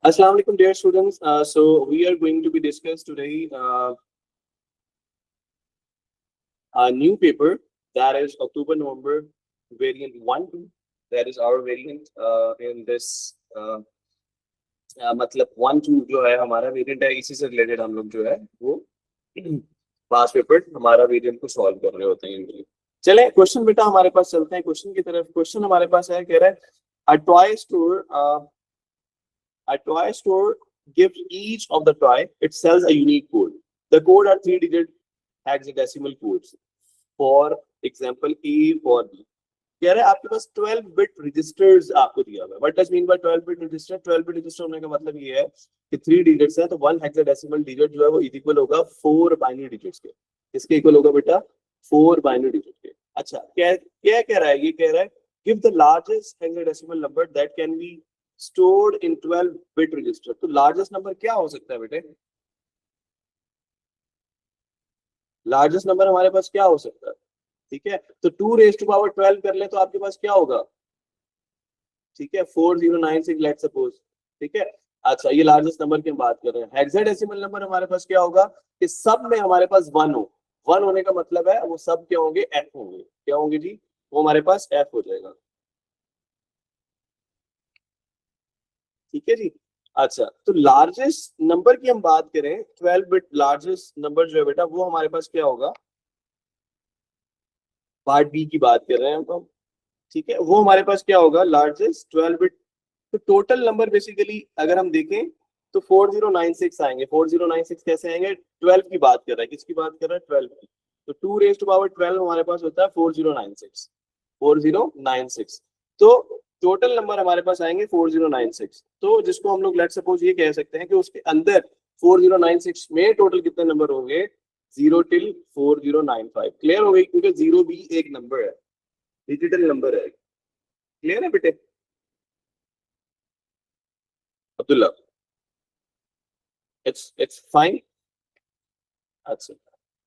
Assalamu alaikum, dear students. So we are going to be discuss today a new paper that is October November variant 1 2. That is our variant in this मतलब 1 2 जो है हमारा variant है, इसी से related हम लोग जो है वो पास पेपर हमारा वेरिएंट को सॉल्व कर रहे होते हैं इनके लिए। चले क्वेश्चन बेटा हमारे पास चलते हैं क्वेश्चन की तरफ। क्वेश्चन हमारे पास है, कह रहा है a toy store gives each of the toy it sells a unique code. The code are 3-digit hexadecimal codes. For example, A for B. कह रहे हैं आपके पास 12 बिट रजिस्टर्स आपको दिया हुआ है। What does mean by 12 bit register? 12 bit register होने का मतलब ये है कि 3 डिजिट्स है, तो 1 हेक्साडेसिमल डिजिट जो है वो इक्वल होगा 4 बाइनरी डिजिट्स के। किसके इक्वल होगा बेटा? 4 बाइनरी डिजिट के। अच्छा, क्या क्या कह रहा है? ये कह रहा है give the largest hexadecimal number that can be stored in 12 bit register. तो लार्जेस्ट नंबर क्या हो सकता है बेटे? लार्जेस्ट नंबर हमारे पास क्या हो सकता है? ठीक है, तो 2 रेज़ टू पावर 12 कर ले तो आपके पास क्या होगा? ठीक है, 4096 लेट सपोज। ठीक है, अच्छा ये लार्जेस्ट नंबर की हम बात कर रहे हैं। हेक्साडेसिमल नंबर हमारे पास क्या होगा कि सब में हमारे पास 1 हो। 1 होने का मतलब है वो सब क्या होंगे? एफ होंगे। क्या होंगे जी? वो हमारे पास एफ हो जाएगा। ठीक है जी। अच्छा, तो लार्जेस्ट नंबर की हम बात करें, 12 बिट लार्जेस्ट नंबर जो है बेटा वो हमारे पास क्या होगा? पार्ट बी की बात कर रहे हैं हम। ठीक है, वो हमारे पास क्या होगा? Largest 12 bit. तो टोटल नंबर बेसिकली अगर हम देखें तो 4096 आएंगे। 4096 कैसे आएंगे? 12 की बात कर रहा है। किसकी बात कर रहा है? 12 की। तो 2 रेज़ टू पावर 12 हमारे पास होता है 4096। 4096। तो टोटल नंबर हमारे पास आएंगे 4096। तो जिसको हम लोग लेट सपोज ये कह सकते हैं कि उसके अंदर 4096 में टोटल कितने नंबर होंगे? 0 till 4095। क्लियर हो गई? क्योंकि 0 भी एक नंबर है, डिजिटल नंबर है। क्लियर है बेटे? Abdullah, it's fine. अच्छा,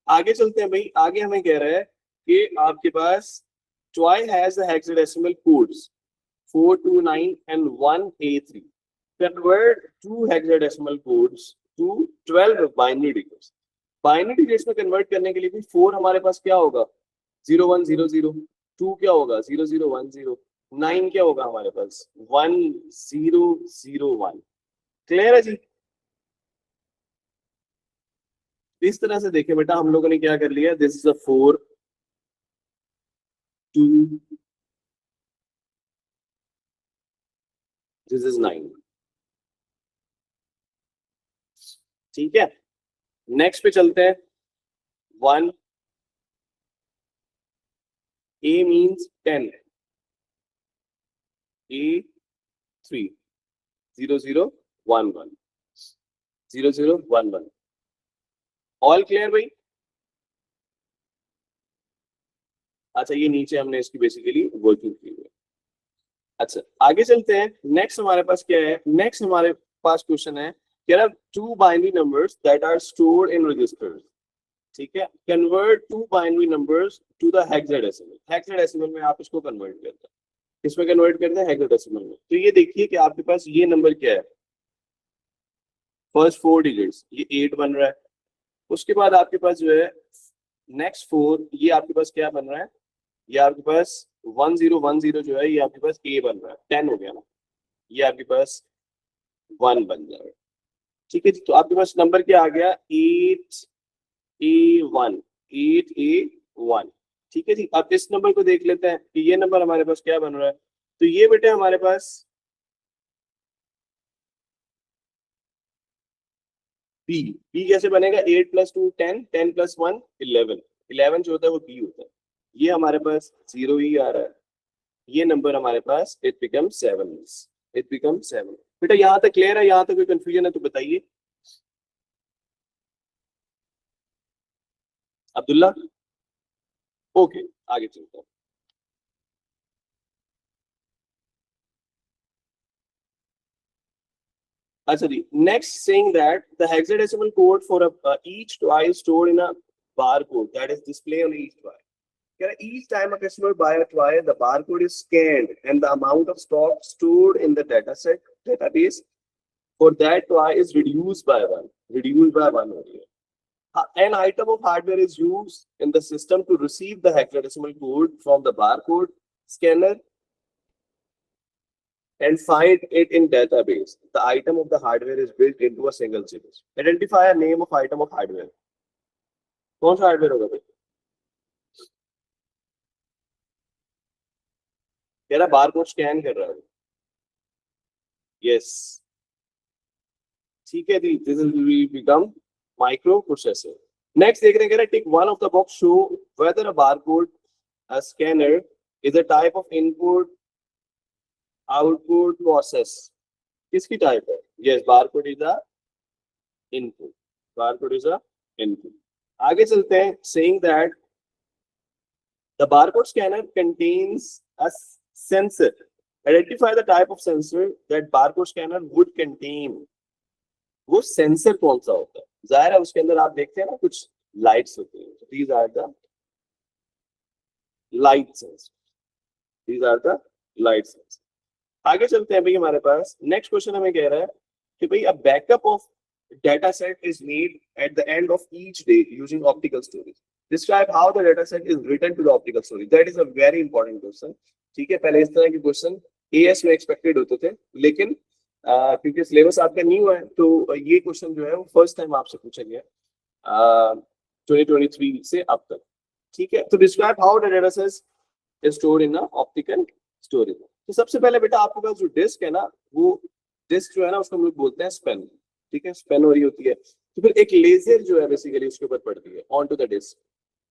आगे चलते हैं भाई। आगे हमें कह रहा है कि आपके पास toy has the hexadecimal codes 429 and 1A3. Convert two hexadecimal codes to 12 binary digits. Binary digits में कन्वर्ट करने के लिए भी 4 हमारे पास क्या होगा? 0100। 2 क्या होगा? 0010। 9 क्या होगा हमारे पास? 1001। क्लियर है जी? इस तरह से देखें बेटा, हम लोगों ने क्या कर लिया? This is a 4 2, this is 9। ठीक है, नेक्स्ट पे चलते हैं। 1 A means 10, A3 0011 0011। All clear भाई? अच्छा, ये नीचे हमने इसकी बेसिकली वर्किंग की है। अच्छा, आगे चलते हैं। नेक्स्ट हमारे पास क्या है? नेक्स्ट हमारे पास क्वेश्चन है, there are 2 binary numbers that are stored in registers. ठीक है, convert 2 binary numbers to the hexadecimal. Hexadecimal में आप इसको कन्वर्ट करते हैं। किसमें कन्वर्ट करते हैं? हेक्साडेसिमल में। तो ये देखिए कि आपके पास ये नंबर क्या है? फर्स्ट 4 डिजिट्स, ये 8 बन रहा है। उसके बाद आपके पास जो है नेक्स्ट 4, ये आपके पास क्या बन रहा है? ये आपके पास 1010 जो है ये आपके पास ए बन रहा है। 10 हो गया ना? ये आपके पास 1 बन जाएगा। ठीक है जी, तो आपके पास नंबर क्या आ गया? 8A1। 8A1। ठीक है जी। अब इस नंबर को देख लेते हैं कि ये नंबर हमारे पास क्या बन रहा है। तो ये बेटे हमारे पास बी। बी कैसे बनेगा? 8 + 2 10, 10 + 1 11। 11 जो होता है वो बी होता है। ये हमारे पास 0 ही आ रहा है। ये नंबर हमारे पास इट बिकम 7। It become 7। बेटा यहाँ तक क्लियर है? यहाँ तक कोई कंफ्यूजन है तो बताइए अब्दुल्ला। ओके, आगे चलते हैं। अच्छा जी, next saying that the hexadecimal code for each toy is stored in a barcode that is displayed on each toy. Each time a customer buy a toy, the barcode is scanned and the amount of stock stored in the database for that y is reduced by 1. Reduced by 1 हो रही है. An item of hardware is used in the system to receive the hexadecimal code from the barcode scanner and find it in database. The item of the hardware is built into a single series. Identify a name of item of hardware. कौन सा hardware होगा भाई? कह रहा barcode scan कर रहा है. Yes, ठीक है जी. This will become microprocessor. Next देख रहे हैं, कह रहा है tick one of the box show whether a barcode scanner is a type of input output process. किसकी टाइप है? Yes, barcode is a input. Barcode is a input. आगे चलते हैं. Saying that the barcode scanner contains a sensor. Identify the type of sensor that barcode scanner would contain. वो sensor कौन सा होता है? जाहिर है उसके अंदर आप देखते हैं ना कुछ लाइट्स होती हैं. These are the light sensors. These are the light sensors. आगे चलते हैं भाई. हमारे पास नेक्स्ट क्वेश्चन हमें कह रहा है कि भाई a backup of data set is made at the end of each day using optical storage. Describe how the data set is written to the optical storage. That is a very important question. ठीक है, पहले इस तरह के question as में expected होते थे, लेकिन क्योंकि सिलेबस आपका न्यू है तो ये क्वेश्चन जो है वो फर्स्ट टाइम आपसे पूछा गया 2023 से अब तक. ठीक है, तो describe how the data set is stored in optical storage. तो सबसे पहले बेटा आपके पास जो डिस्क है ना, वो डिस्क जो है ना उसको हम लोग बोलते हैं स्पेन. ठीक है, स्पेन हो रही होती है. तो फिर एक लेजर जो है बेसिकली उसके ऊपर पड़ती है on to the disk.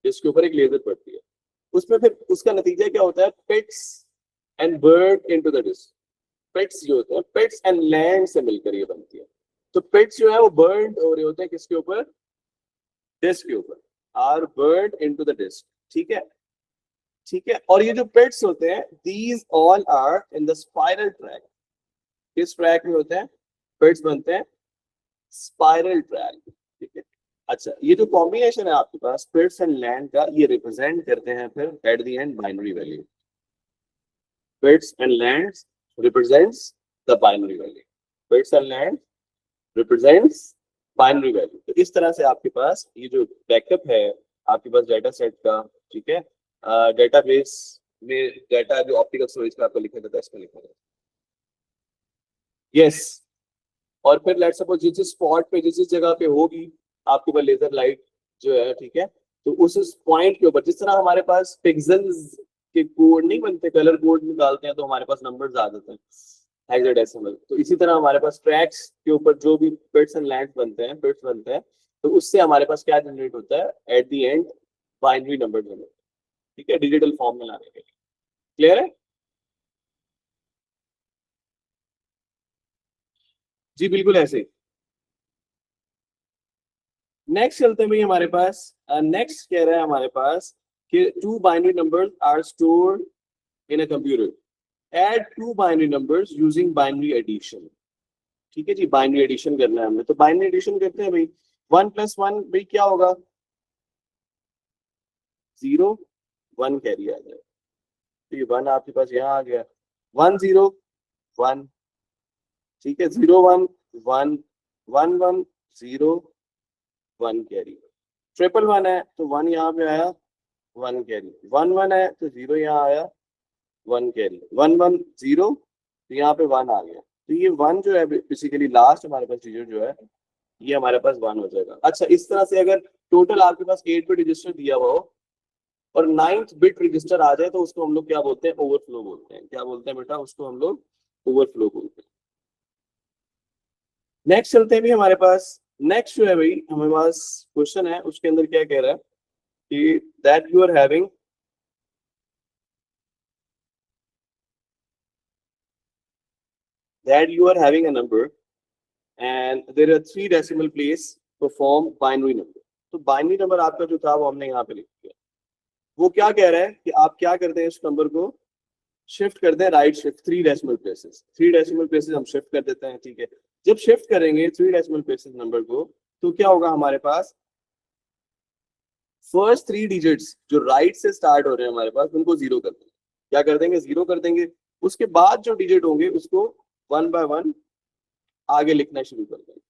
Disk के ऊपर एक लेजर पड़ती है. उसमें फिर उसका नतीजा क्या होता है? Pits and burned into the disk. Pits जो होते हैं, पिट्स एंड लैंड से मिलकर ये बनती है. तो पिट्स जो है वो बर्न हो रहे होते हैं किसके ऊपर? डिस्क के ऊपर. Are burn into the disk. ठीक है, ठीक है. और ये जो पिट्स होते हैं, these all are in the spiral track. किस ट्रैक में होते हैं पिट्स बनते हैं? Spiral track. ठीक है. अच्छा, ये जो कॉम्बिनेशन है आपके पास पिट्स एंड लैंड का, ये रिप्रेजेंट करते हैं फिर at the end binary value. Pits and land represents the binary value. Pits and land represents binary value. तो इस तरह से आपके पास ये जो बैकअप है आपके पास डेटा सेट का, ठीक है, डेटाबेस में डेटा जो ऑप्टिकल स्टोरेज का आपको लिखा जाता है इसमें लिखा जाता है. यस. और फिर लेट्स सपोज जिस स्पॉट पे जिस जगह पे होगी आपके पास लेजर लाइट जो है, ठीक है, तो उस पॉइंट के ऊपर जिस तरह हमारे पास पिक्सेल्स के कोड नहीं बनते, कलर कोड निकालते हैं तो हमारे पास नंबर्स आ जाते हैं हेक्साडेसिमल. तो इसी तरह हमारे पास ट्रैक्स के ऊपर जो भी पिट्स एंड लैंड्स बनते हैं, पिट्स बनते हैं, तो उससे हमारे पास क्या जनरेट होता है? Eight the end binary number generate. ठीक है, डिजिटल फॉर्म में लाने के लिए. क्लियर है जी? बिल्कुल ऐसे. नेक्स्ट चलते हैं भाई हमारे पास. नेक्स्ट कह रहा है हमारे पास कि two binary numbers are stored in a computer. Add two binary numbers using binary addition. ठीक है जी, बाइनरी एडिशन करना है हमने. तो बाइनरी एडिशन करते हैं भाई. 1 + 1 भाई क्या होगा? 0 1 कैरी आ जाए. तो ये 1 आपके पास यहाँ आ गया. 1 0 1. ठीक है, 0 1 1 1 1 0 1 कैरी. 1 1 है तो 1 यहाँ पे आया 1 कैरी. 1 1 है तो 0 यहाँ आया 1 कैरी. 1 1 0 तो यहाँ पे 1 आ गया. तो ये 1 जो है बेसिकली लास्ट हमारे पास डिजिट जो है ये हमारे पास 1 हो जाएगा. अच्छा, इस तरह से अगर टोटल आपके पास 8 बिट रजिस्टर दिया हुआ हो और 9th बिट रजिस्टर आ जाए तो उसको हम लोग क्या बोलते हैं? ओवरफ्लो बोलते हैं. क्या बोलते हैं बेटा? उसको हम लोग ओवरफ्लो बोलते हैं. नेक्स्ट चलते हैं भी हमारे पास. नेक्स्ट जो है भाई हमारे पास क्वेश्चन है, उसके अंदर क्या कह रहा है कि that you are having a number and there are 3 decimal place to form binary number. तो बाइनरी नंबर आपका जो था वो हमने यहाँ पे लिख दिया. वो क्या कह रहा है कि आप क्या करते हैं? इस नंबर को शिफ्ट कर दें right shift 3 decimal places. 3 decimal places हम शिफ्ट कर देते हैं. ठीक है, जब शिफ्ट करेंगे 3 डेसिमल प्लेसेस नंबर को तो क्या होगा? हमारे पास फर्स्ट 3 डिजिट्स जो राइट से स्टार्ट हो रहे हैं हमारे पास उनको 0 कर देंगे. क्या कर देंगे? 0 कर देंगे. उसके बाद जो डिजिट होंगे उसको 1 by 1 आगे लिखना शुरू कर देंगे।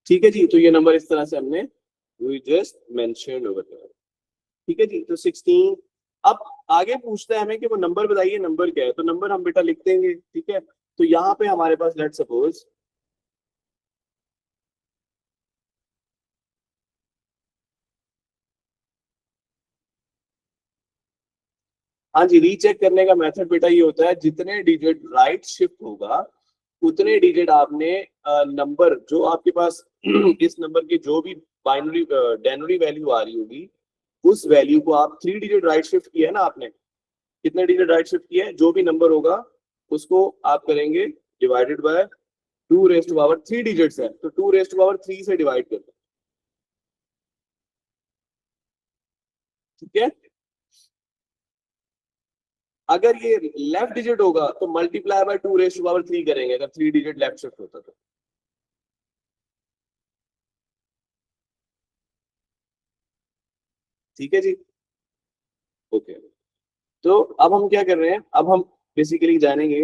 ठीक है जी, तो ये नंबर इस तरह से हमने we just mentioned over there. ठीक है जी, तो 16। अब आगे पूछता है हमें कि वो नंबर बताइए, नंबर क्या है, तो नंबर हम बेटा लिख देंगे। ठीक है, तो यहाँ पे हमारे पास लेट सपोज हाँ जी, रीचेक करने का मेथड बेटा ये होता है, जितने डिजिट राइट शिफ्ट होगा उतने डिजिट आपने नंबर जो आपके पास इस नंबर की जो भी बाइनरी डेनरी वैल्यू आ रही होगी, उस वैल्यू को आप 3 डिजिट राइट शिफ्ट किया है ना आपने, कितने डिजिट राइट शिफ्ट किया है, जो भी नंबर होगा उसको आप करेंगे divided by 2 raise to power 3 digits है तो 2 रेज़ टू पावर 3 से डिवाइड कर दो। ठीक है, अगर ये लेफ्ट डिजिट होगा तो multiply by 2 raise to power 3 करेंगे, अगर 3 डिजिट लेफ्ट शिफ्ट होता तो। ठीक है जी, ओके। तो अब हम क्या कर रहे हैं, अब हम बेसिकली जानेंगे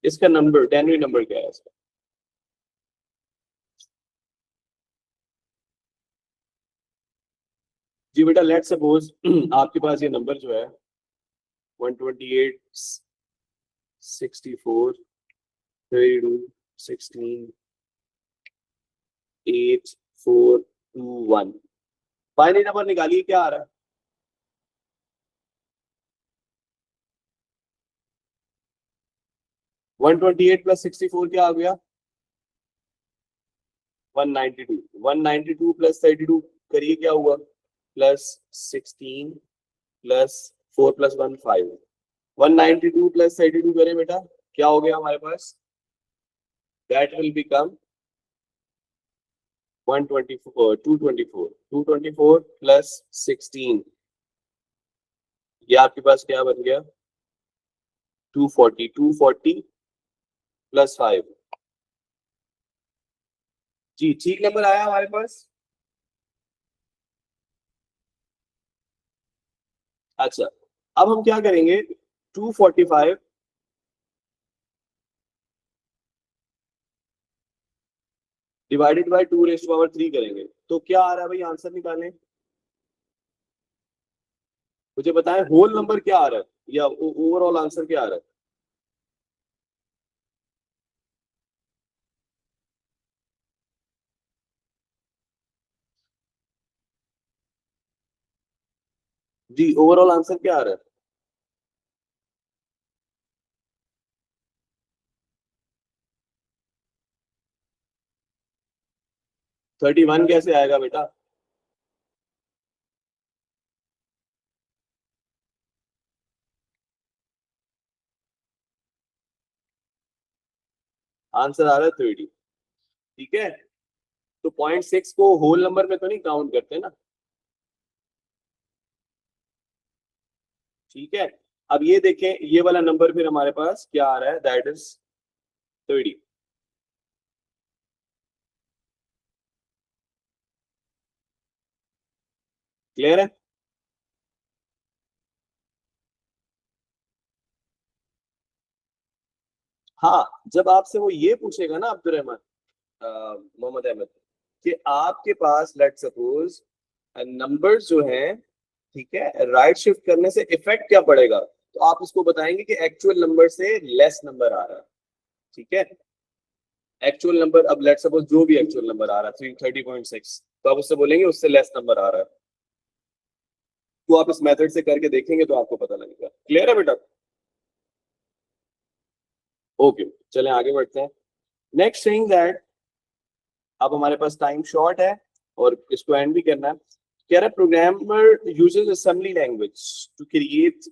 इसका नंबर, डेनरी नंबर क्या है इसका। जी बेटा, लेट सपोज आपके पास ये नंबर जो है 128 64 32 16 8 4 2 1। बाइनरी नंबर निकालिए, क्या आ रहा है। 128 प्लस 64 क्या आ गया, 192। 192 प्लस 32 करिए क्या हुआ, प्लस 16 प्लस 4 प्लस 1 5। 192 प्लस 32 करें बेटा, क्या हो गया हमारे पास, दैट विल बिकम 124 224 224 प्लस 16, ये आपके पास क्या बन गया 240 240 प्लस 5। जी ठीक नंबर आया हमारे पास। अच्छा, अब हम क्या करेंगे, 245 divided by 2 raise to power 3 करेंगे, तो क्या आ रहा है भाई, आंसर निकालें, मुझे बताएं होल नंबर क्या आ रहा है या ओवरऑल आंसर क्या आ रहा है। जी ओवरऑल आंसर क्या आ रहा है। 31 कैसे आएगा बेटा, आंसर आ रहा है 30। ठीक है, तो 0.6 को होल नंबर में तो नहीं काउंट करते ना। ठीक है, अब ये देखें, ये वाला नंबर फिर हमारे पास क्या आ रहा है, दैट इज 30। क्लियर है। हाँ, जब आपसे वो ये पूछेगा ना अब्दुल रहमान मोहम्मद अहमद, कि आपके पास लेट सपोज नंबर्स जो हैं, ठीक है, राइट शिफ्ट करने से इफेक्ट क्या पड़ेगा, तो आप उसको बताएंगे कि एक्चुअल नंबर से लेस नंबर आ रहा है। ठीक है, एक्चुअल नंबर, अब लेट सपोज जो भी एक्चुअल नंबर आ रहा है 30.6, तो आप उससे बोलेंगे उससे लेस नंबर आ रहा है, तो आप इस मेथड से करके देखेंगे तो आपको पता लगेगा। क्लियर है बेटा, ओके, चलें आगे बढ़ते हैं। नेक्स्ट थिंग दैट, अब हमारे पास टाइम शॉर्ट है और इसको एंड भी करना है। कह रहा है programmer uses assembly language to create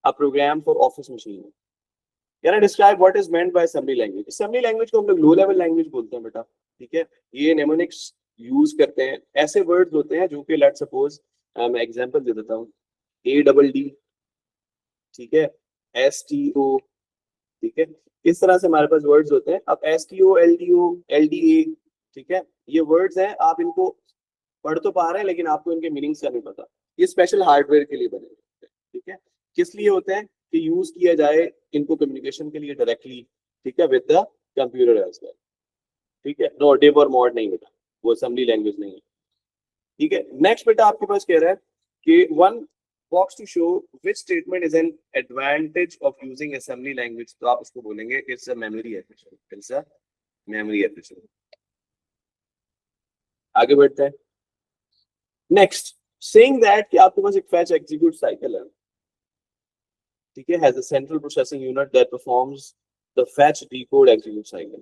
a program for office machine. कह रहा है describe what is meant by assembly language. Assembly language को हम लोग लो लेवल लैंग्वेज बोलते हैं बेटा। ठीक है, ये नेमोनिक्स यूज करते हैं, ऐसे वर्ड्स होते हैं जो कि लेट सपोज मैं एग्जांपल दे देता हूँ, ए डबल डी, ठीक है, STO, ठीक है, इस तरह से हमारे पास वर्ड्स होते हैं। अब STO, LDO, LDA, ठीक है, ये वर्ड्स हैं, आप इनको पढ़ तो पा रहे हैं लेकिन आपको इनके मीनिंग्स का नहीं पता। ये स्पेशल हार्डवेयर के लिए बने होते हैं, ठीक है, किस लिए होते हैं कि यूज किया जाए इनको कम्युनिकेशन के लिए डायरेक्टली, ठीक है, with the computer as well, ठीक है, नो डिव और मॉड नहीं बेटा, वो असेंबली लैंग्वेज नहीं है, ठीक है। नेक्स्ट बेटा आपके पास कह रहा है कि one box to show which statement is an advantage of using assembly language, तो आप उसको बोलेंगे it's a memory efficient, it's a memory efficient. आगे बढ़ते हैं। नेक्स्ट, सेइंग दैट कि आपके पास एक फैच एग्जीक्यूट साइकिल है, ठीक है, has a central processing unit that performs the fetch decode execute cycle,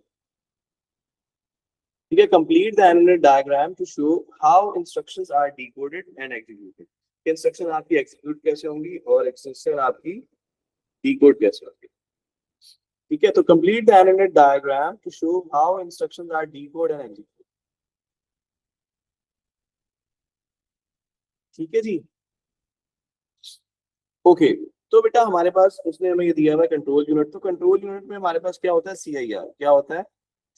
ठीक है। Complete the animated diagram to show how instructions are decoded and executed, instruction आपकी execute कैसे होंगी और इंस्ट्रक्शन आपकी डिकोड कैसे होंगी, ठीक है। तो complete the animated diagram to show how instructions are decode and executed, ठीक है जी। ओके, तो बेटा हमारे पास उसने हमें ये दिया हुआ है कंट्रोल यूनिट, तो कंट्रोल यूनिट में हमारे पास क्या होता है, CIR, क्या होता है,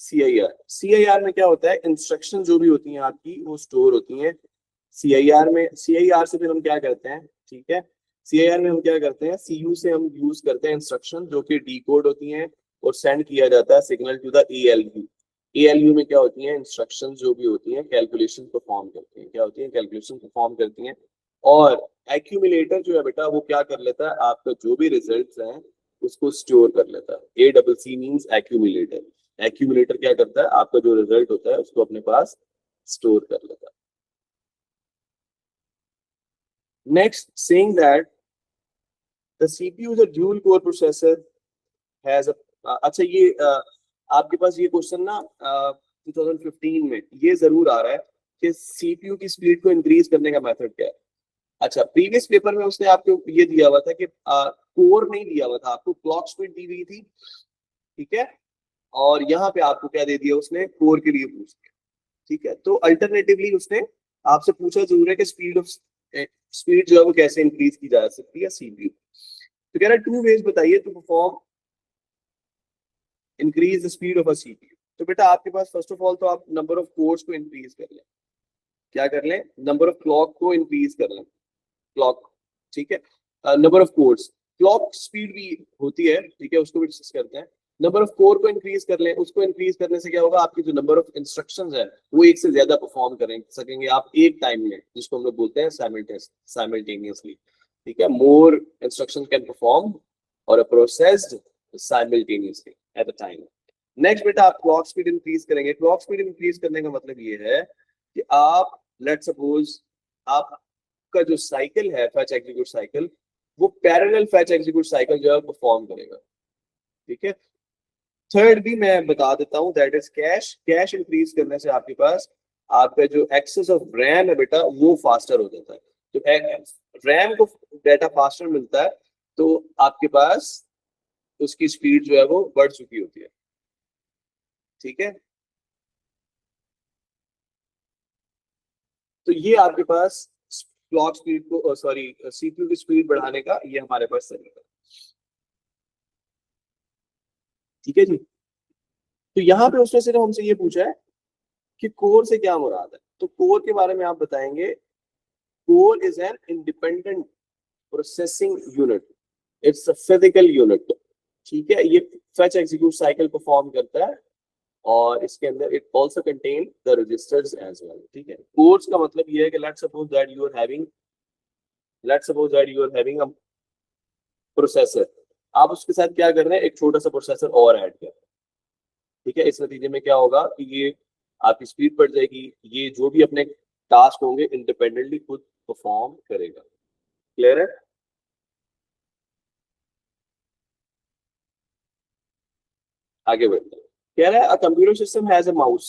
CIR में क्या होता है, इंस्ट्रक्शन जो भी होती हैं आपकी वो स्टोर होती हैं CIR में। CIR से फिर हम क्या करते हैं, ठीक है, CIR में हम क्या करते हैं, CU से हम यूज करते हैं इंस्ट्रक्शन जो कि डिकोड होती हैं और सेंड किया जाता है signal to the ALU। ALU में क्या होती हैं, इंस्ट्रक्शन जो भी होती हैं कैलकुलेशन परफॉर्म करती हैं, क्या होती हैं, कैलकुलेशन परफॉर्म करती हैं। और एक्यूमुलेटर जो है बेटा वो क्या कर लेता है, आपका जो भी रिजल्ट्स हैं उसको स्टोर कर लेता है। ACC means accumulator. एक्यूमुलेटर क्या करता है, आपका जो रिजल्ट होता है उसको अपने पास स्टोर कर लेता है। Next, saying that the CPU is a dual core processor has अच्छा ये आपके पास ये क्वेश्चन ना 2015 में ये जरूर आ रहा है कि CPU की स्पीड को इंक्रीज करने का मेथड क्या है। अच्छा, प्रीवियस पेपर में उसने आपको ये दिया हुआ था कि कोर नहीं दिया हुआ था, आपको क्लॉक स्पीड दी हुई थी, ठीक है, और यहाँ पे आपको क्या दे दिया उसने, कोर के लिए पूछ दिया, ठीक है। तो अल्टरनेटिवली उसने आपसे पूछा जरूर है कि स्पीड जो है वो कैसे इंक्रीज की जा सकती है CPU, तो कह रहा है 2 वेज बताइए to perform increase the speed of a CPU। तो बेटा आपके पास फर्स्ट ऑफ ऑल तो आप नंबर ऑफ कोर्स को इंक्रीज कर लें, क्या कर लें, नंबर ऑफ क्लॉक को इंक्रीज कर लें, क्लॉक, ठीक है, number of course, clock speed भी होती है, ठीक है, उसको भी डिस्कस करते हैं। नंबर ऑफ कोर को इंक्रीज कर लें, उसको इंक्रीज करने से क्या होगा, आपकी जो नंबर ऑफ इंस्ट्रक्शंस है वो एक से ज्यादा परफॉर्म करें सकेंगे आप एक टाइम में, जिसको हम लोग बोलते हैं साइमल्टेनियसली, ठीक है, मोर इंस्ट्रक्शन कैन परफॉर्म और processed simultaneously at the time. Next बेटा आप क्लॉक स्पीड इंक्रीज करेंगे। क्लॉक स्पीड इंक्रीज करने का मतलब ये है कि आप लेट सपोज आप का जो साइकिल है फैच एग्जीक्यूट साइकिल, वो पैरेलल फैच एग्जीक्यूट साइकिल जो है परफॉर्म करेगा, ठीक है। थर्ड भी मैं बता देता हूं, that is cash. Cash increase करने से आपके पास आपका जो एक्सेस ऑफ रैम है बेटा वो फास्टर हो जाता है। तो रैम को डाटा फास्टर मिलता है तो आपके पास उसकी स्पीड जो है वो बढ़ चुकी होती है, ठीक है। तो ये आपके पास क्लॉक स्पीड को सॉरी CPU की स्पीड बढ़ाने का ये हमारे पास तरीका, ठीक है जी। तो यहाँ पे उसने सिर्फ हमसे ये पूछा है कि कोर से क्या मुराद है, तो कोर के बारे में आप बताएंगे, core is an independent processing unit, it's a physical unit, ठीक है, ये फेच एग्जीक्यूट साइकिल परफॉर्म करता है और इसके अंदर it also contain the registers as well, ठीक है। कोर्स का मतलब ये है कि let's suppose that you are having a processor, आप उसके साथ क्या कर रहे हैं, एक छोटा सा प्रोसेसर और ऐड कर रहे हैं, ठीक है। इस नतीजे में क्या होगा कि ये आपकी स्पीड बढ़ जाएगी, ये जो भी अपने टास्क होंगे इंडिपेंडेंटली खुद परफॉर्म करेगा। क्लियर है? आगे बढ़ते हैं। कह रहा है a computer system has a mouse,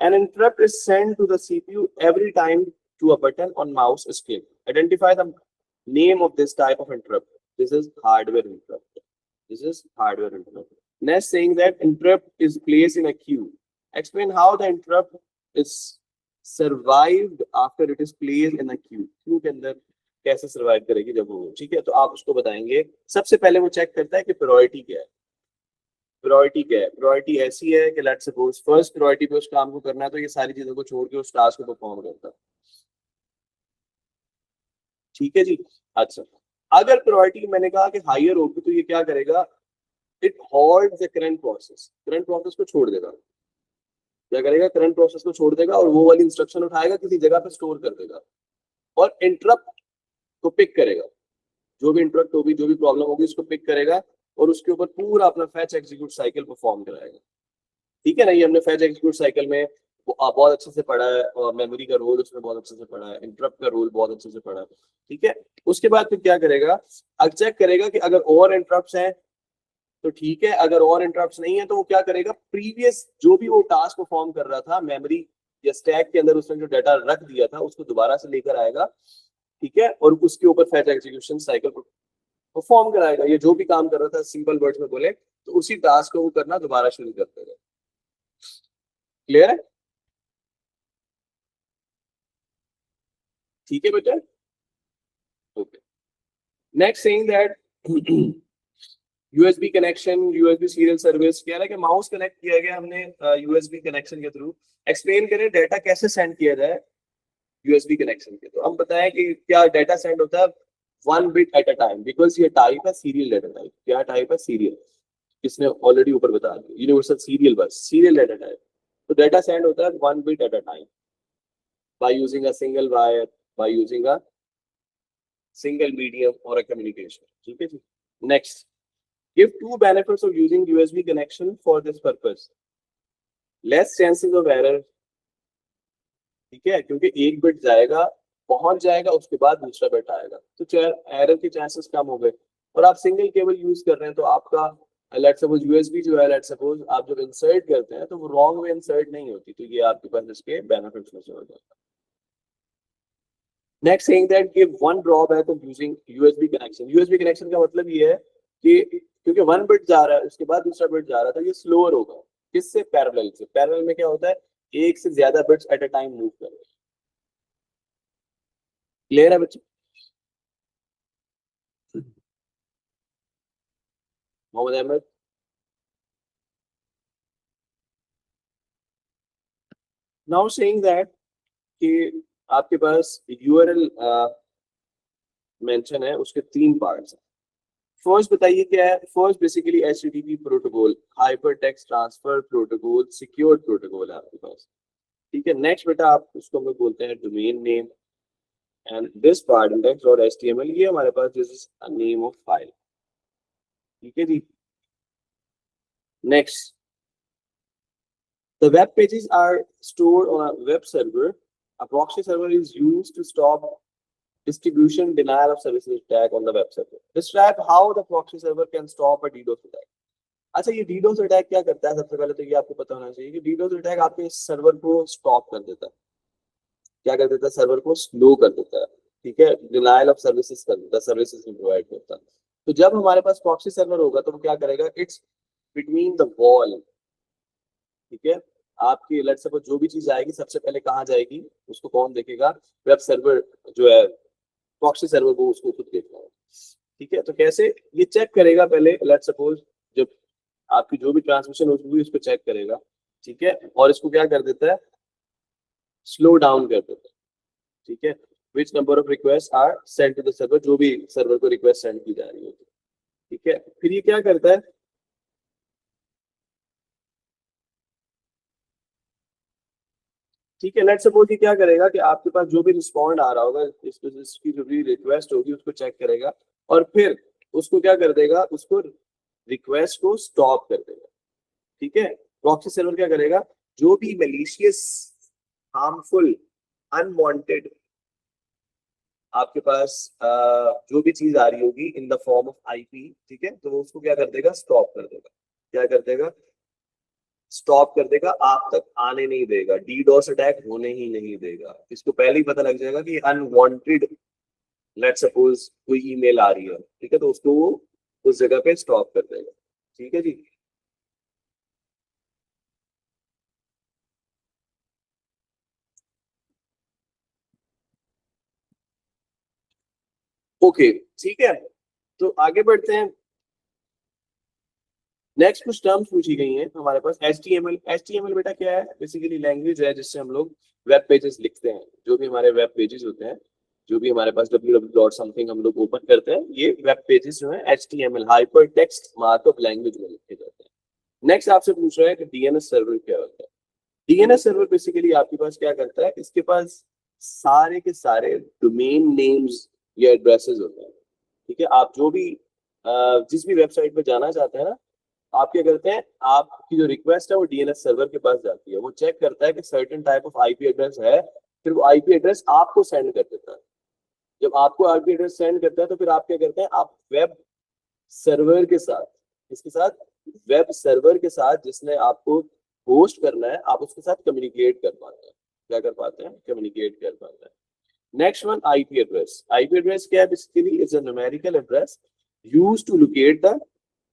an interrupt is send to the CPU every time to a button on mouse is click, identify the name of this type of interrupt, this is hardware interrupt, this is hardware interrupt. Next, saying that interrupt is placed in a queue. Explain how the interrupt is survived after it is placed in a queue. Queue के अंदर कैसे survive करेगी जब वो, ठीक है। तो आप उसको बताएंगे, सबसे पहले वो चेक करता है कि प्रायोरिटी क्या है। प्रायोरिटी क्या है? प्रायोरिटी ऐसी है कि लेट्स सपोज फर्स्ट प्रायोरिटी पे उस काम को करना है, तो ये सारी चीजों को छोड़ के उस टास्क को परफॉर्म करता है, ठीक है जी। अच्छा, अगर प्रायोरिटी मैंने कहा कि हायर होगी तो ये क्या करेगा, it halt the current process को छोड़ देगा। क्या करेगा? करंट प्रोसेस को छोड़ देगा और वो वाली इंस्ट्रक्शन उठाएगा, किसी जगह पे स्टोर कर देगा और इंटरप्ट को पिक करेगा। जो भी इंटरप्ट होगी, जो भी प्रॉब्लम होगी, उसको पिक करेगा और उसके ऊपर पूरा अपना फैच एग्जीक्यूट साइकिल परफॉर्म कराएगा, ठीक है ना। ये हमने फैच एग्जीक्यूट साइकिल में बहुत अच्छे से पढ़ा है, और मेमोरी का रोल उसमें बहुत अच्छे से पढ़ा है, इंटरप्ट का रोल बहुत अच्छे से पढ़ा है, ठीक है। उसके बाद फिर क्या करेगा, अब चेक करेगा कि अगर और इंटरप्ट्स हैं तो ठीक है, अगर और इंटरप्ट्स नहीं है तो वो क्या करेगा, प्रीवियस जो भी वो टास्क परफॉर्म कर रहा था मेमोरी या स्टैक के अंदर उसने जो डाटा रख दिया था उसको दोबारा से लेकर आएगा, ठीक है, और उसके ऊपर फैच एग्जीक्यूशन साइकिल परफॉर्म कराएगा। ये जो भी काम कर रहा था, सिंपल वर्ड्स में बोले तो उसी टास्क को वो करना दोबारा शुरू कर देगा। क्लियर है? ठीक है बेटा, okay. Next saying that USB connection, USB serial service, कह रहा है कि माउस कनेक्ट किया गया हमने यूएसबी कनेक्शन के थ्रू। एक्सप्लेन करें डाटा कैसे सेंड किया जाए यूएसबी कनेक्शन के। तो हम बताएं कि क्या डाटा सेंड होता है one bit at a time, because ये टाइप है सीरियल डाटा टाइप। क्या टाइप है? सीरियल। इसने ऑलरेडी ऊपर बता दिया, universal serial bus, serial data type. तो डाटा सेंड होता है one bit at a time by using a single wire, by using a single medium और अ कम्युनिकेशन, ठीक है जी। Next, give two benefits of using USB connection for this purpose. Less chances of error, ठीक है, क्योंकि एक bit जाएगा, पहुंच जाएगा, उसके बाद दूसरा बिट आएगा, तो एरर के चांसेस कम हो गए। और आप सिंगल केबल यूज कर रहे हैं तो आपका लेट सपोज यूएसबी जो है, लेट सपोज आप जब इंसर्ट करते हैं तो वो रॉन्ग वे इंसर्ट नहीं होती, तो ये आपके पास इसके बेनिफिट्स में से हो जाता है। Next saying that give one drawback of using USB connection. USB connection का मतलब ये है कि क्योंकि वन बिट जा रहा है उसके बाद दूसरा बिट जा रहा था, ये स्लोअर होगा। किससे? पैरेलल से। पैरेलल में क्या होता है, एक से ज्यादा bits at a time move कर रहे हैं। क्लियर है बच्चे? Mohammad Ahmad, now saying that कि आपके पास यूआरएल मेंशन है, उसके तीन पार्ट्स हैं। फर्स्ट बताइए क्या है? First basically HTTP protocol, hyper text transfer protocol, secure protocol है आपके पास, ठीक है। नेक्स्ट बेटा आप उसको हम लोग बोलते हैं domain name, and this part index और एचटीएमएल, ये हमारे पास this is a name of file, ठीक है जी। Next, the web pages are stored on a web server. A proxy server is used to stop distribution denial of services attack on the web server. Describe how the proxy server can stop a DDoS attack. अच्छा, ये DDoS attack क्या करता है? सबसे पहले तो ये आपको पता होना चाहिए कि डीडोस अटैक आपके सर्वर को स्टॉप कर देता है। क्या कर देता है? सर्वर को स्लो कर देता है, ठीक है, डिनायल ऑफ सर्विसेज कर देता है, सर्विसेज नहीं प्रोवाइड करता। तो जब हमारे पास प्रॉक्सी सर्वर होगा तो वो क्या करेगा, इट्स बिटवीन द वॉल, ठीक है। आपकी लेट्स सपोज जो भी चीज आएगी सबसे पहले कहाँ जाएगी, उसको कौन देखेगा? वेब सर्वर जो है, प्रॉक्सी सर्वर, वो उसको खुद देखना है, ठीक है। तो कैसे ये चेक करेगा? पहले लेट्स सपोज जब आपकी जो भी ट्रांसमिशन हुई उसको चेक करेगा, ठीक है, और इसको क्या कर देता है, स्लो डाउन कर देता है, ठीक है। Which number of request are send to the server, जो भी सर्वर को रिक्वेस्ट सेंड की जा रही है, ठीक है। फिर ये क्या करता है, ठीक है, लेट्स सपोज ये क्या करेगा कि आपके पास जो भी रिस्पॉन्ड आ रहा होगा, इसकी जो भी रिक्वेस्ट होगी उसको चेक करेगा और फिर उसको क्या कर देगा, उसको रिक्वेस्ट को स्टॉप कर देगा, ठीक है। प्रॉक्सी सर्वर क्या करेगा, जो भी मेलिशियस, हार्मफुल, अनवांटेड आपके पास जो भी चीज आ रही होगी in the form of IP, ठीक है, तो वो उसको क्या कर देगा, स्टॉप कर देगा। क्या कर देगा? स्टॉप कर देगा, आप तक आने नहीं देगा, डीडोस अटैक होने ही नहीं देगा। इसको पहले ही पता लग जाएगा कि अनवांटेड लेट सपोज कोई ईमेल आ रही है, ठीक है, तो उसको वो उस जगह पे स्टॉप कर देगा, ठीक है जी। ओके ठीक है, तो आगे बढ़ते हैं। नेक्स्ट कुछ टर्म्स पूछी गई हैं हमारे पास। HTML, HTML बेटा क्या है? बेसिकली लैंग्वेज है जिससे हम लोग वेब पेजेस लिखते हैं। जो भी हमारे वेब पेजेस होते हैं, जो भी हमारे पास www डॉट समथिंग हम लोग ओपन करते हैं, ये वेब पेजेस जो है HTML hyper text markup language में लिखे जाते हैं। नेक्स्ट आपसे पूछ रहा है कि डीएनएस सर्वर क्या होता है। डीएनएस सर्वर बेसिकली आपके पास क्या करता है, इसके पास सारे के सारे डोमेन नेम्स या एड्रेसेस होते हैं। ठीक है, आप जो भी जिस भी वेबसाइट पे जाना चाहते हैं ना, आप क्या करते हैं, आपकी जो रिक्वेस्ट है वो डीएनएस सर्वर के पास जाती है। वो चेक करता है कि certain type of IP address है, फिर वो आईपी एड्रेस आपको सेंड कर देता है। जब आपको आईपी एड्रेस सेंड करता है तो फिर आप क्या करते हैं, आप वेब सर्वर के साथ, इसके साथ वेब सर्वर के साथ जिसने आपको होस्ट करना है, आप उसके साथ कम्युनिकेट कर पाते हैं। क्या कर पाते हैं? कम्युनिकेट कर पाते हैं। Next one, IP address. IP address क्या है? Basically it's a numerical address used to locate the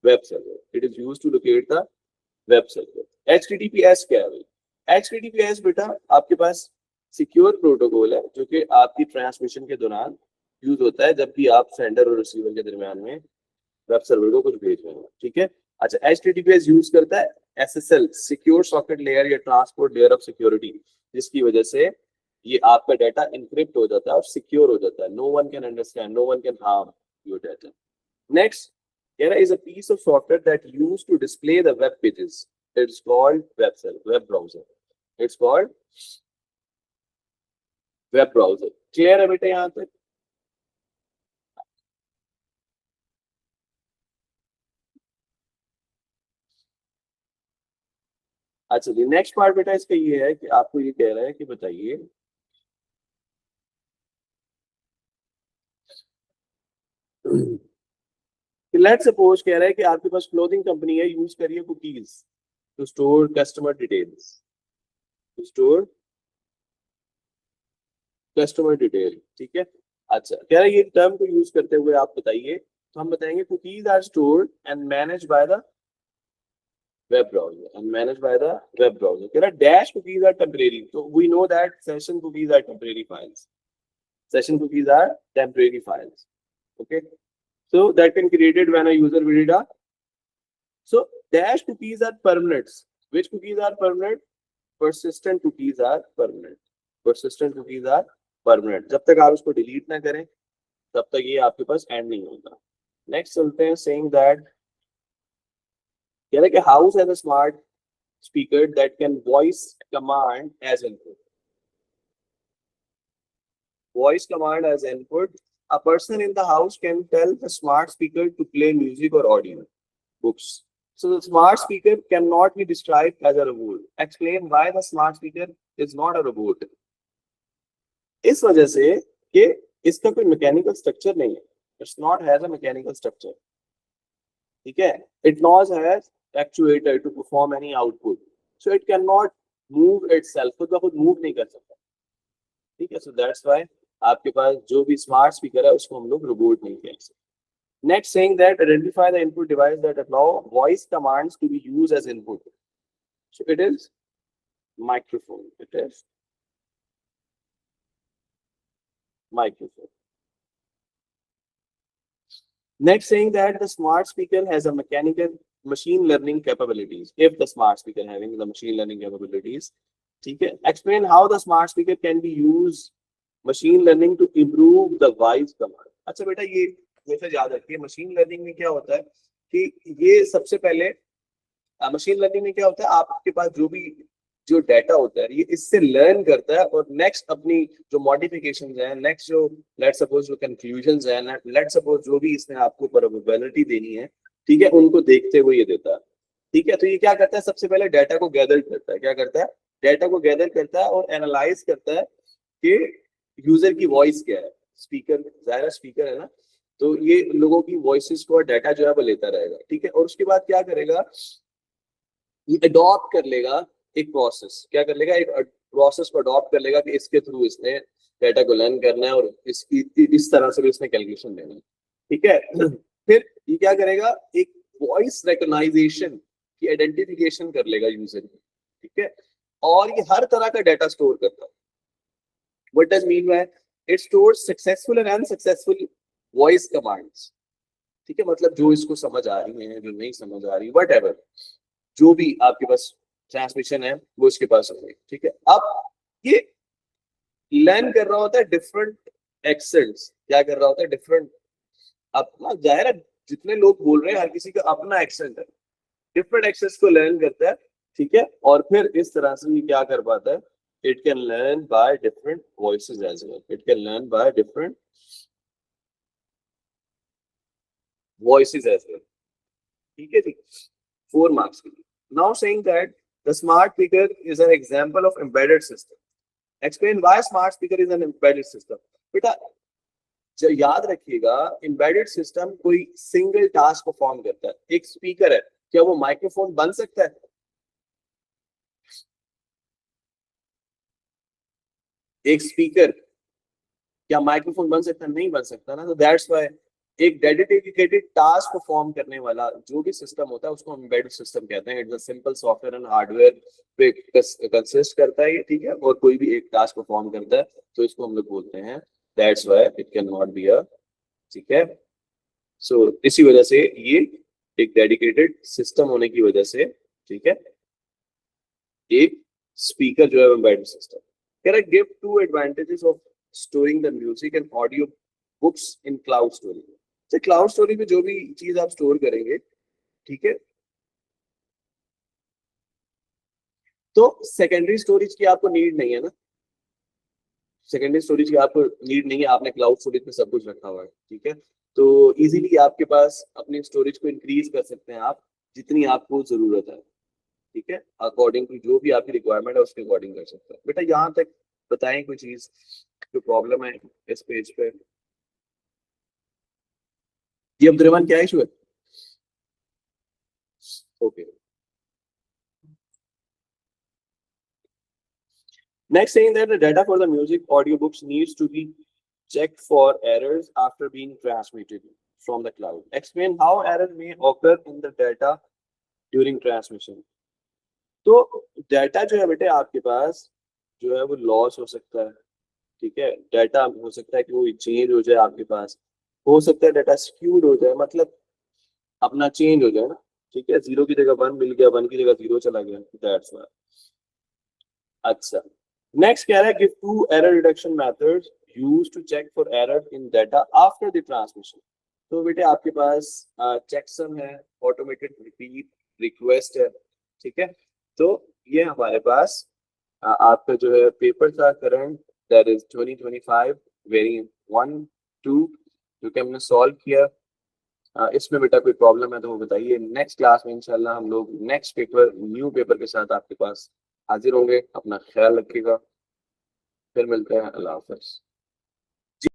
web server. It is used to locate the web server. HTTPS क्या है भाई? HTTPS बेटा आपके पास सिक्योर प्रोटोकॉल है जो कि आपकी ट्रांसमिशन के दौरान यूज होता है जब भी आप सेंडर और रिसीवर के दरमियान में वेब सर्वर को कुछ भेज रहे हो। ठीक है, अच्छा, HTTPS यूज करता है SSL, सिक्योर सॉकेट लेयर या ट्रांसपोर्ट लेयर ऑफ सिक्योरिटी, जिसकी वजह से ये आपका डाटा इनक्रिप्ट हो जाता है और सिक्योर हो जाता है। No one can understand, no one can harm your data. Next, there is a piece of software that used to display the web pages. It's called web browser. It's called web browser. Clear है बेटा यहाँ तक? अच्छा जी, next part बेटा इसका ये है कि आपको ये कह रहा है कि बताइए लेट्स सपोज कह रहा है कि आपके पास क्लोथिंग कंपनी है, यूज करिए cookies to store customer details, to store customer detail. ठीक है, अच्छा कह रहा है ये टर्म को यूज करते हुए आप बताइए, तो हम बताएंगे cookies are stored and manage by the web browser and managed by the web browser. There are dash cookies are temporary. So we know that session cookies are temporary files. Session cookies are temporary files. Okay. So that can created when a user visit a. So dash cookies are permanent. Which cookies are permanent? Persistent cookies are permanent. Persistent cookies are permanent. जब तक आप उसको delete ना करें, तब तक ये आपके पास end नहीं होगा. Next चलते हैं, saying that कह रहे कि house has a smart speaker that can voice command as input. Voice command as input. A person in the house can tell the smart speaker to play music or audio books. So the smart speaker cannot be described as a robot. Explain why the smart speaker is not a robot. इस वजह से कि इसका कोई mechanical structure नहीं है. It's not has a mechanical structure. ठीक है, it not has actuator to perform any output, so it cannot move itself. खुद ब खुद मूव नहीं कर सकता. ठीक है, so that's why आपके पास जो भी स्मार्ट स्पीकर है उसको हम लोग रोबोट नहीं कह सकते. Next, saying that identify the input device that allow voice commands to be used as input. So it is microphone. It is microphone. Next, saying that the smart speaker has a mechanical machine learning capabilities. If the smart speaker having the machine learning capabilities, ठीक है. Explain how the smart speaker can be used machine learning to improve the voice command. अच्छा बेटा, ये हमेशा याद रखिए, machine learning में क्या होता है कि ये सबसे पहले मशीन लर्निंग में क्या होता है, आपके पास जो डाटा होता है ये इससे लर्न करता है और नेक्स्ट अपनी जो मॉडिफिकेशंस हैं, नेक्स्ट जो लेट सपोज जो कंक्लूजन्स हैं, लेट सपोज जो भी इसने आपको प्रोबेबिलिटी देनी है, ठीक है, उनको देखते हुए ये देता है. ठीक है, तो ये क्या करता है, सबसे पहले डाटा को गैदर करता है. क्या करता है? डाटा को गैदर करता है और एनालाइज करता है कि यूजर की वॉइस क्या है. स्पीकर, जाहिर स्पीकर है ना, तो ये लोगों की वॉइसेस को डाटा जो है वो लेता रहेगा. ठीक है, और उसके बाद क्या करेगा, ये अडॉप्ट कर लेगा एक प्रोसेस. क्या कर लेगा? एक प्रोसेस को अडॉप्ट कर लेगा कि इसके थ्रू इसने डाटा को लर्न करना है और इस तरह से भी इसने कैलकुलेशन देना है. ठीक है, फिर ये क्या करेगा, एक वॉइस रिकॉग्नाइजेशन की आइडेंटिफिकेशन कर लेगा यूजर की. ठीक है, और ये हर तरह का डाटा स्टोर करता है. What does mean by it? Stores successful and unsuccessful voice commands, ठीक है, मतलब जो इसको समझ आ रही है, जो नहीं समझ आ रही, वट एवर, जो भी आपके पास ट्रांसमिशन है वो इसके पास होगी, ठीक है। अब ये लर्न कर रहा होता है डिफरेंट एक्सेंट्स, क्या कर रहा होता है, डिफरेंट, अपना जाहिर है जितने लोग बोल रहे हैं हर किसी का अपना एक्सेंट है, डिफरेंट एक्सेंट्स को लर्न करता है, ठीक है, और फिर इस तरह से ये क्या कर पाता है, it can learn by different voices as well, it can learn by different voices as well, ठीक है जी, 4 मार्क्स के लिए। Now saying that the smart speaker is an example of embedded system, explain why smart speaker is an embedded system. बेटा याद रखिएगा, embedded system कोई single task perform करता है, एक स्पीकर है, क्या वो माइक्रोफोन बन सकता है? एक स्पीकर क्या माइक्रोफोन बन सकता है? नहीं बन सकता ना, तो दैट्स व्हाई एक डेडिकेटेड टास्क परफॉर्म करने वाला जो भी सिस्टम होता है उसको हम एम्बेडेड सिस्टम कहते हैं। It's a simple software and hardware पे कंसिस्ट करता है ये, ठीक है, और कोई भी एक टास्क परफॉर्म करता है तो इसको हम लोग बोलते हैं, that's why it can not be a, ठीक है। सो इसी वजह से ये एक डेडिकेटेड सिस्टम होने की वजह से, ठीक है, एक स्पीकर जो है embedded system. Can I give 2 advantages of storing the music and audio books in cloud storage. तो क्लाउड स्टोरेज में जो भी चीज आप स्टोर करेंगे, ठीक है, तो सेकेंडरी स्टोरेज की आपको नीड नहीं है ना, सेकेंडरी स्टोरेज की आपको नीड नहीं है, आपने क्लाउड स्टोरेज में सब कुछ रखा हुआ है, ठीक है, तो इजीली आपके पास अपनी स्टोरेज को इंक्रीज कर सकते हैं आप जितनी आपको जरूरत है, ठीक है, अकॉर्डिंग टू जो भी आपकी रिक्वायरमेंट है उसके अकॉर्डिंग कर सकते हैं। बेटा यहाँ तक बताएं कोई चीज जो प्रॉब्लम है इस पेज पे, ये अब्दुलरहमान क्या इशू है? Okay, next saying that the data for the music audiobooks needs to be checked for errors after being transmitted from the cloud. Explain how error may occur in the data during transmission. तो data जो है बेटे आपके पास जो है वो loss हो सकता है, ठीक है, डाटा हो सकता है कि वो चेंज हो जाए आपके पास, हो सकता है डाटा स्क्यूड हो जाए, मतलब अपना चेंज हो जाए ना, ठीक है, 0 की जगह 1 मिल गया, 1 की जगह 0 चला गया, दैट्स व्हाई। अच्छा, नेक्स्ट कह रहा है give 2 error detection methods used to check for error in data after the transmission. तो बेटे आपके पास चेकसम है, ऑटोमेटेड रिपीट रिक्वेस्ट है, ठीक है, तो ये हमारे पास आपका जो है पेपर था करंट, दैट इज 2025 वेरिएंट 1 2, जो कि हमने सॉल्व किया। इसमें बेटा कोई प्रॉब्लम है तो वो बताइए, नेक्स्ट क्लास में इंशाल्लाह हम लोग नेक्स्ट पेपर न्यू पेपर के साथ आपके पास हाजिर होंगे। अपना ख्याल रखिएगा, फिर मिलते हैं, अल्लाह हाफ़िज़।